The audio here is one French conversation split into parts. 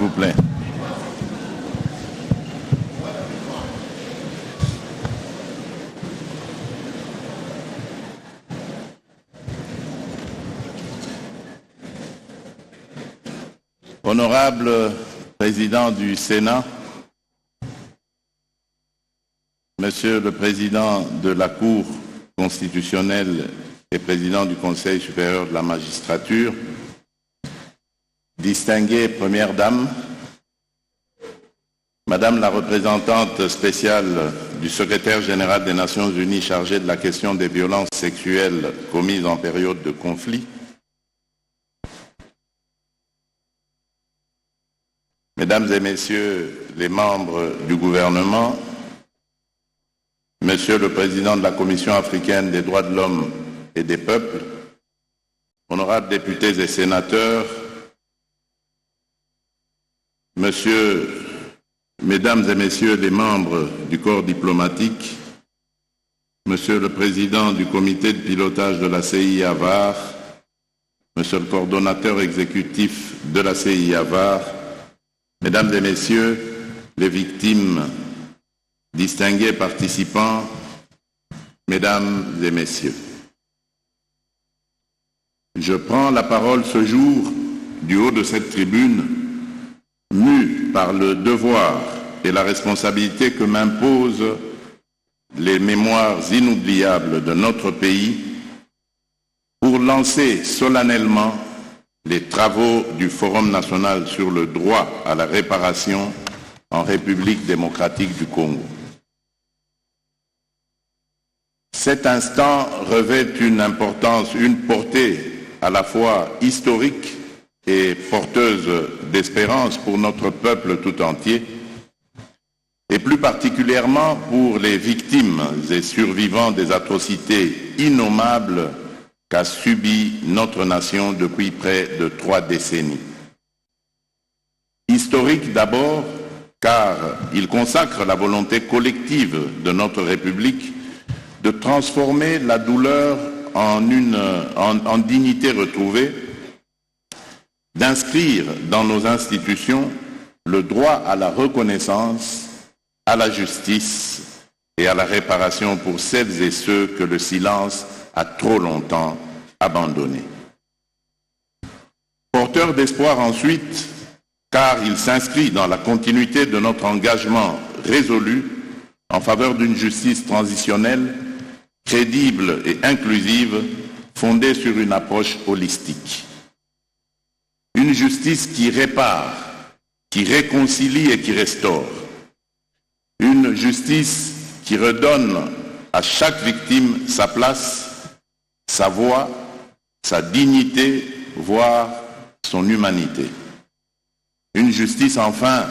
vous plaît. Honorable Président du Sénat, Monsieur le Président de la Cour constitutionnelle et Président du Conseil supérieur de la magistrature, distinguée Première Dame, Madame la représentante spéciale du Secrétaire général des Nations Unies chargée de la question des violences sexuelles commises en période de conflit, Mesdames et Messieurs les membres du gouvernement, Monsieur le Président de la Commission africaine des droits de l'homme et des peuples, honorables députés et sénateurs, Mesdames et Messieurs les membres du corps diplomatique, Monsieur le Président du comité de pilotage de la CIA VAR, Monsieur le coordonnateur exécutif de la CIA VAR, Mesdames et Messieurs les victimes, distingués participants, Mesdames et Messieurs. Je prends la parole ce jour du haut de cette tribune, mu par le devoir et la responsabilité que m'imposent les mémoires inoubliables de notre pays pour lancer solennellement les travaux du Forum national sur le droit à la réparation en République démocratique du Congo. Cet instant revêt une importance, une portée à la fois historique et porteuse d'espérance pour notre peuple tout entier, et plus particulièrement pour les victimes et survivants des atrocités innommables qu'a subi notre nation depuis près de 3 décennies. Historique d'abord, car il consacre la volonté collective de notre République de transformer la douleur en dignité retrouvée, d'inscrire dans nos institutions le droit à la reconnaissance, à la justice et à la réparation pour celles et ceux que le silence a trop longtemps abandonné. Porteur d'espoir ensuite, car il s'inscrit dans la continuité de notre engagement résolu en faveur d'une justice transitionnelle, crédible et inclusive, fondée sur une approche holistique. Une justice qui répare, qui réconcilie et qui restaure. Une justice qui redonne à chaque victime sa place, sa voix, sa dignité, voire son humanité. Une justice enfin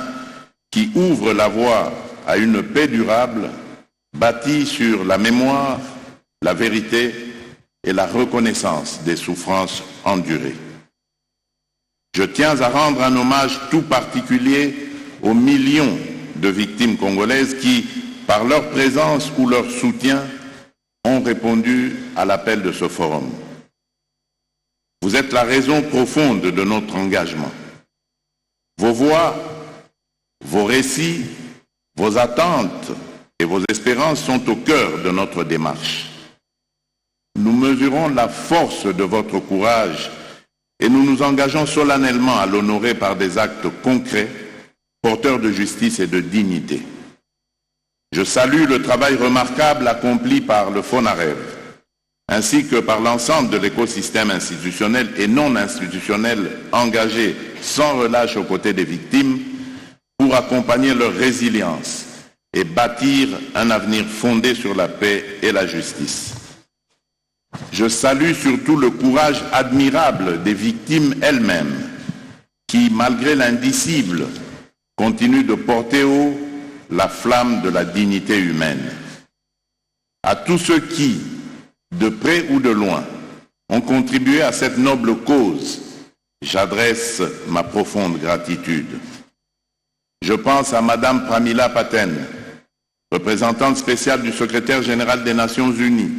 qui ouvre la voie à une paix durable bâtie sur la mémoire, la vérité et la reconnaissance des souffrances endurées. Je tiens à rendre un hommage tout particulier aux millions de victimes congolaises qui, par leur présence ou leur soutien, ont répondu à l'appel de ce forum. Vous êtes la raison profonde de notre engagement. Vos voix, vos récits, vos attentes et vos espérances sont au cœur de notre démarche. Nous mesurons la force de votre courage et nous nous engageons solennellement à l'honorer par des actes concrets, porteurs de justice et de dignité. Je salue le travail remarquable accompli par le FONAREV, ainsi que par l'ensemble de l'écosystème institutionnel et non institutionnel engagé sans relâche aux côtés des victimes pour accompagner leur résilience et bâtir un avenir fondé sur la paix et la justice. Je salue surtout le courage admirable des victimes elles-mêmes qui, malgré l'indicible, continuent de porter haut la flamme de la dignité humaine. À tous ceux qui, de près ou de loin, ont contribué à cette noble cause, j'adresse ma profonde gratitude. Je pense à Madame Pramila Patten, représentante spéciale du secrétaire général des Nations Unies,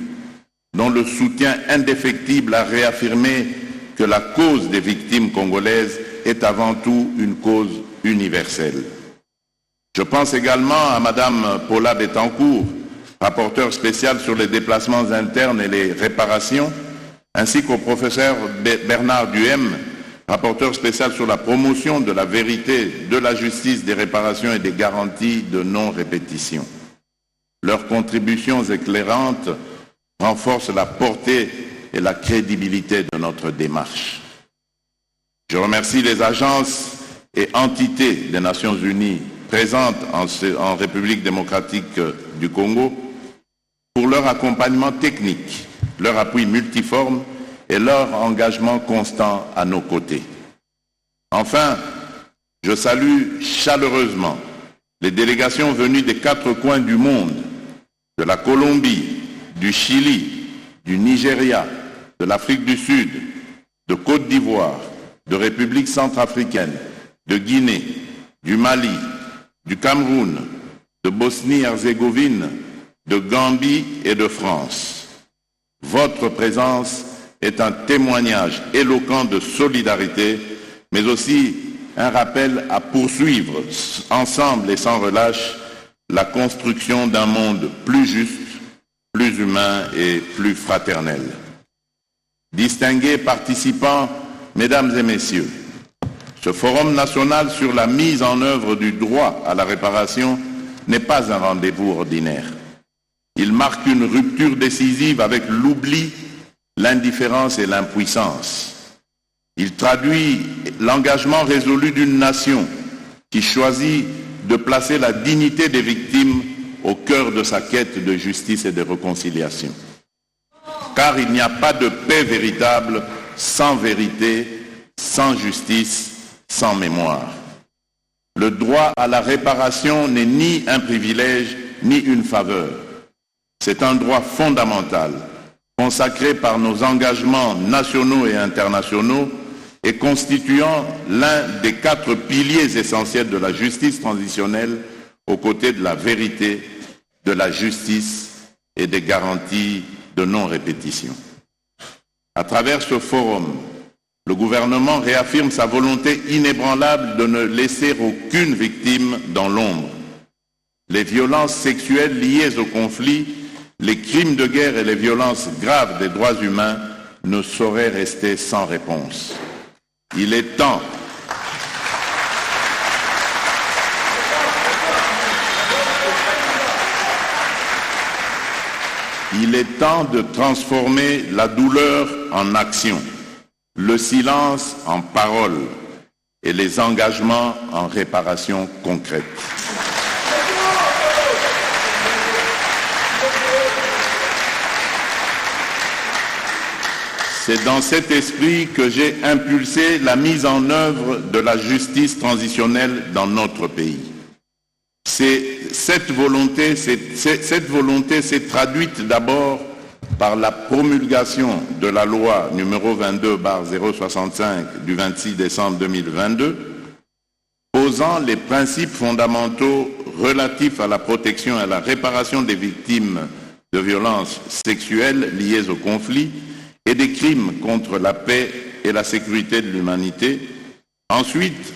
dont le soutien indéfectible a réaffirmé que la cause des victimes congolaises est avant tout une cause universelle. Je pense également à Madame Paula Bettencourt, rapporteure spéciale sur les déplacements internes et les réparations, ainsi qu'au professeur Bernard Duhem, rapporteur spécial sur la promotion de la vérité, de la justice, des réparations et des garanties de non-répétition. Leurs contributions éclairantes renforcent la portée et la crédibilité de notre démarche. Je remercie les agences et entités des Nations Unies présentes en République démocratique du Congo pour leur accompagnement technique, leur appui multiforme et leur engagement constant à nos côtés. Enfin, je salue chaleureusement les délégations venues des 4 coins du monde, de la Colombie, du Chili, du Nigeria, de l'Afrique du Sud, de Côte d'Ivoire, de République centrafricaine, de Guinée, du Mali, du Cameroun, de Bosnie-Herzégovine, de Gambie et de France. Votre présence est un témoignage éloquent de solidarité, mais aussi un rappel à poursuivre ensemble et sans relâche la construction d'un monde plus juste, plus humain et plus fraternel. Distingués participants, Mesdames et Messieurs, ce Forum national sur la mise en œuvre du droit à la réparation n'est pas un rendez-vous ordinaire. Il marque une rupture décisive avec l'oubli, l'indifférence et l'impuissance. Il traduit l'engagement résolu d'une nation qui choisit de placer la dignité des victimes au cœur de sa quête de justice et de réconciliation. Car il n'y a pas de paix véritable sans vérité, sans justice, sans mémoire. Le droit à la réparation n'est ni un privilège, ni une faveur. C'est un droit fondamental, consacré par nos engagements nationaux et internationaux et constituant l'un des 4 piliers essentiels de la justice transitionnelle aux côtés de la vérité, de la justice et des garanties de non-répétition. À travers ce forum, le gouvernement réaffirme sa volonté inébranlable de ne laisser aucune victime dans l'ombre. Les violences sexuelles liées au conflit, les crimes de guerre et les violences graves des droits humains ne sauraient rester sans réponse. Il est temps de transformer la douleur en action, le silence en parole et les engagements en réparation concrète. C'est dans cet esprit que j'ai impulsé la mise en œuvre de la justice transitionnelle dans notre pays. Cette volonté s'est traduite d'abord par la promulgation de la loi numéro 22/065 du 26 décembre 2022, posant les principes fondamentaux relatifs à la protection et à la réparation des victimes de violences sexuelles liées au conflit et des crimes contre la paix et la sécurité de l'humanité. Ensuite,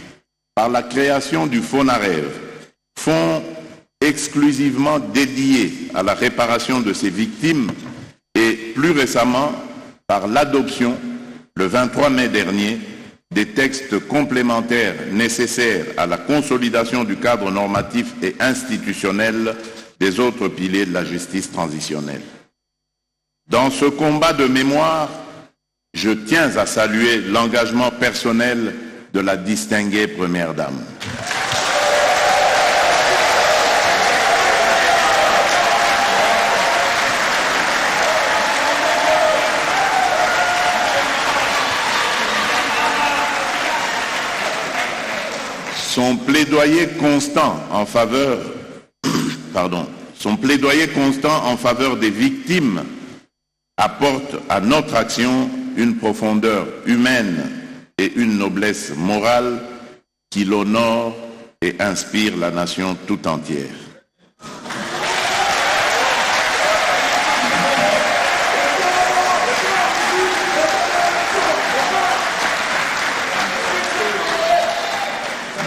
par la création du FONAREV, fonds exclusivement dédié à la réparation de ces victimes, et plus récemment par l'adoption, le 23 mai dernier, des textes complémentaires nécessaires à la consolidation du cadre normatif et institutionnel des autres piliers de la justice transitionnelle. Dans ce combat de mémoire, je tiens à saluer l'engagement personnel de la distinguée Première Dame. Son plaidoyer constant en faveur des victimes apporte à notre action une profondeur humaine et une noblesse morale qui l'honore et inspire la nation tout entière.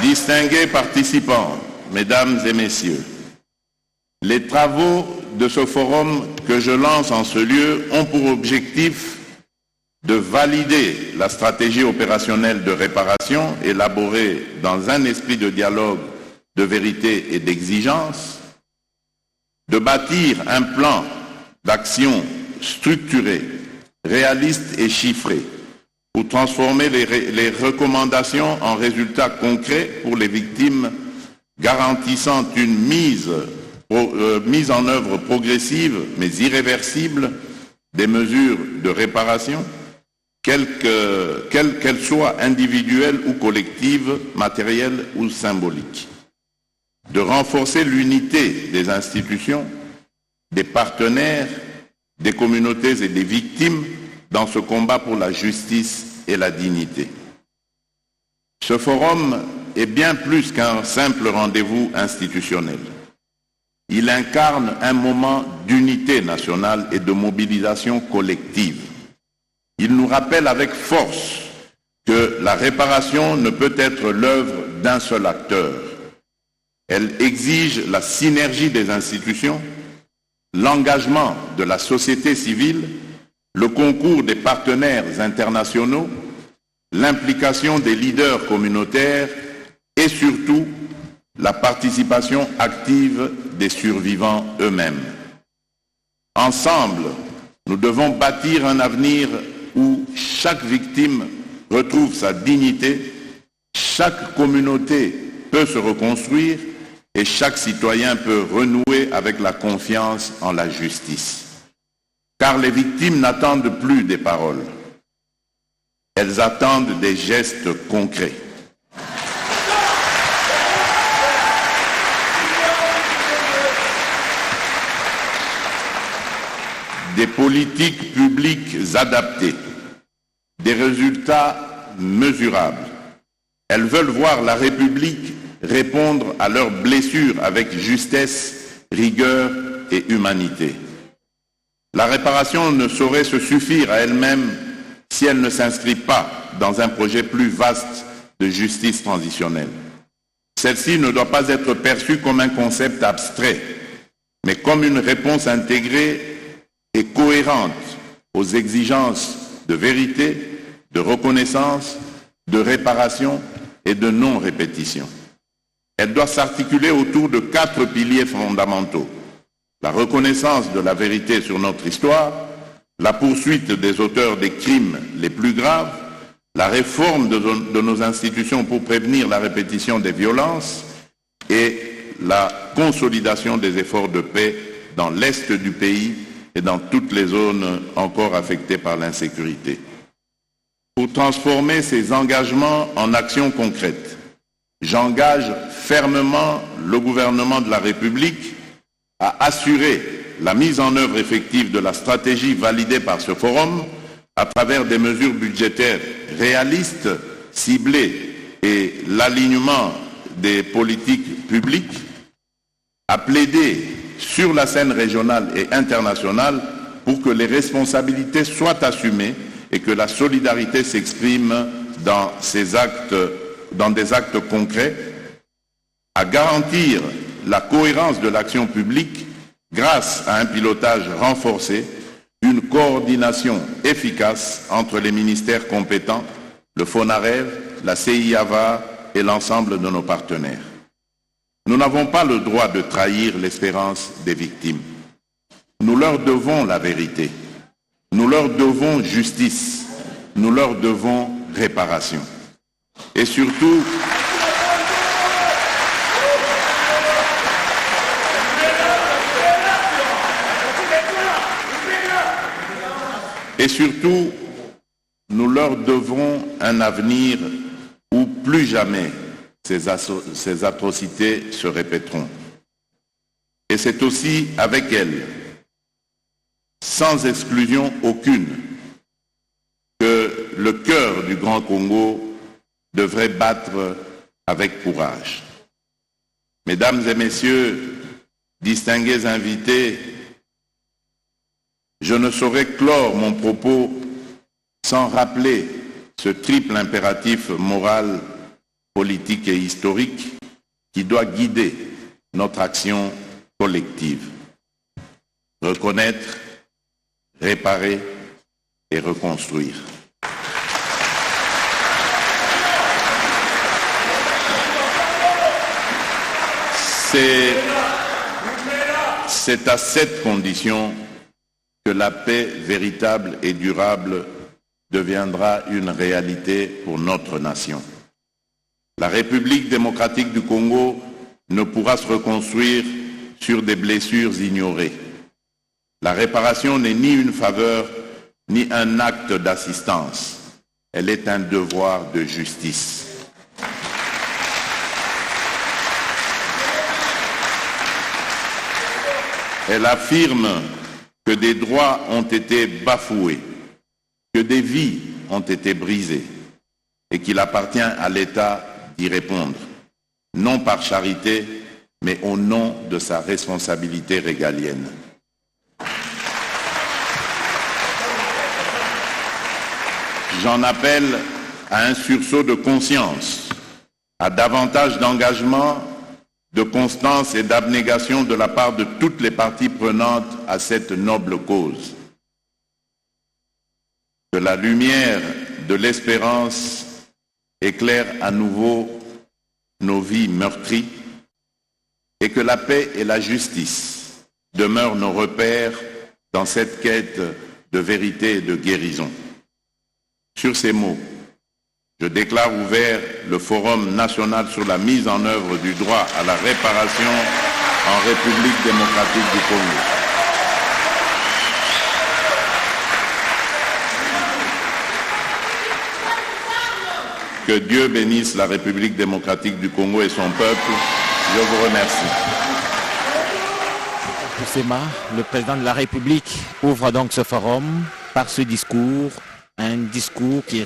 Distingués participants, Mesdames et Messieurs, les travaux de ce forum que je lance en ce lieu ont pour objectif de valider la stratégie opérationnelle de réparation élaborée dans un esprit de dialogue, de vérité et d'exigence, de bâtir un plan d'action structuré, réaliste et chiffré pour transformer les recommandations en résultats concrets pour les victimes, garantissant une mise en œuvre progressive mais irréversible des mesures de réparation, quelles qu'elles soient individuelles ou collectives, matérielles ou symboliques. De renforcer l'unité des institutions, des partenaires, des communautés et des victimes dans ce combat pour la justice et la dignité. Ce forum est bien plus qu'un simple rendez-vous institutionnel. Il incarne un moment d'unité nationale et de mobilisation collective. Il nous rappelle avec force que la réparation ne peut être l'œuvre d'un seul acteur. Elle exige la synergie des institutions, l'engagement de la société civile, le concours des partenaires internationaux, l'implication des leaders communautaires et surtout la participation active des survivants eux-mêmes. Ensemble, nous devons bâtir un avenir où chaque victime retrouve sa dignité, chaque communauté peut se reconstruire et chaque citoyen peut renouer avec la confiance en la justice. Car les victimes n'attendent plus des paroles, elles attendent des gestes concrets. Des politiques publiques adaptées, des résultats mesurables. Elles veulent voir la République répondre à leurs blessures avec justesse, rigueur et humanité. La réparation ne saurait se suffire à elle-même si elle ne s'inscrit pas dans un projet plus vaste de justice transitionnelle. Celle-ci ne doit pas être perçue comme un concept abstrait, mais comme une réponse intégrée et cohérente aux exigences de vérité, de reconnaissance, de réparation et de non-répétition. Elle doit s'articuler autour de 4 piliers fondamentaux. La reconnaissance de la vérité sur notre histoire, la poursuite des auteurs des crimes les plus graves, la réforme de nos institutions pour prévenir la répétition des violences et la consolidation des efforts de paix dans l'est du pays et dans toutes les zones encore affectées par l'insécurité. Pour transformer ces engagements en actions concrètes, j'engage fermement le gouvernement de la République à assurer la mise en œuvre effective de la stratégie validée par ce forum à travers des mesures budgétaires réalistes, ciblées et l'alignement des politiques publiques, à plaider sur la scène régionale et internationale pour que les responsabilités soient assumées et que la solidarité s'exprime dans des actes concrets, à garantir la cohérence de l'action publique grâce à un pilotage renforcé, une coordination efficace entre les ministères compétents, le FONAREV, la CIAVA et l'ensemble de nos partenaires. Nous n'avons pas le droit de trahir l'espérance des victimes. Nous leur devons la vérité. Nous leur devons justice. Nous leur devons réparation. Et surtout, nous leur devons un avenir où plus jamais ces atrocités se répéteront. Et c'est aussi avec elles, sans exclusion aucune, que le cœur du Grand Congo devrait battre avec courage. Mesdames et Messieurs, distingués invités, je ne saurais clore mon propos sans rappeler ce triple impératif moral politique et historique qui doit guider notre action collective. Reconnaître, réparer et reconstruire. C'est à cette condition que la paix véritable et durable deviendra une réalité pour notre nation. La République démocratique du Congo ne pourra se reconstruire sur des blessures ignorées. La réparation n'est ni une faveur, ni un acte d'assistance. Elle est un devoir de justice. Elle affirme que des droits ont été bafoués, que des vies ont été brisées et qu'il appartient à l'État d'y répondre, non par charité, mais au nom de sa responsabilité régalienne. J'en appelle à un sursaut de conscience, à davantage d'engagement, de constance et d'abnégation de la part de toutes les parties prenantes à cette noble cause. Que la lumière de l'espérance éclaire à nouveau nos vies meurtries et que la paix et la justice demeurent nos repères dans cette quête de vérité et de guérison. Sur ces mots, je déclare ouvert le Forum national sur la mise en œuvre du droit à la réparation en République démocratique du Congo. Que Dieu bénisse la République démocratique du Congo et son peuple. Je vous remercie. Poussema, le président de la République, ouvre donc ce forum par ce discours, un discours qui